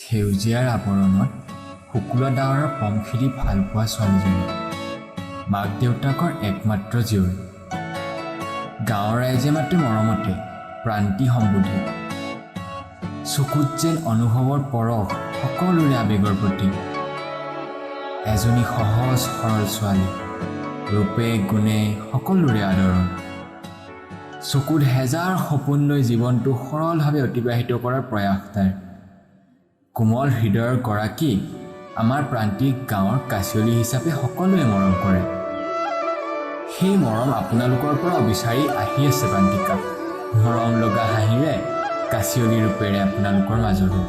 সেউজীয়াৰ আৱৰণত শুকুলা ডাৱৰৰ পমখিৰি ভাল পোৱা ছোৱালীজনী মাক দেউতাকৰ একমাত্ৰ জীয়ৰী গাঁৱৰ ৰাইজে মাতে মৰমতে প্ৰান্তি সম্বোধি চকুত যেন অনুভৱৰ পৰশ সকলোৰে আবেগৰ প্ৰতি এজনী সহজ সৰল ছোৱালী ৰূপে গুণে সকলোৰে আদৰৰ চকুত হেজাৰ সপোন লৈ জীৱনটো সৰলভাৱে অতিবাহিত কৰাৰ প্ৰয়াস তাইৰ কোমল হৃদয়ৰ গৰাকী আমাৰ প্ৰান্তিক গাঁৱৰ কাচিয়লি হিচাপে সকলোৱে মৰম কৰে সেই মৰম আপোনালোকৰ পৰা বিচাৰি আহি আছে প্ৰান্তিকা মৰম লগা হাঁহিৰে কাচিয়লি ৰূপেৰে আপোনালোকৰ মাজলৈ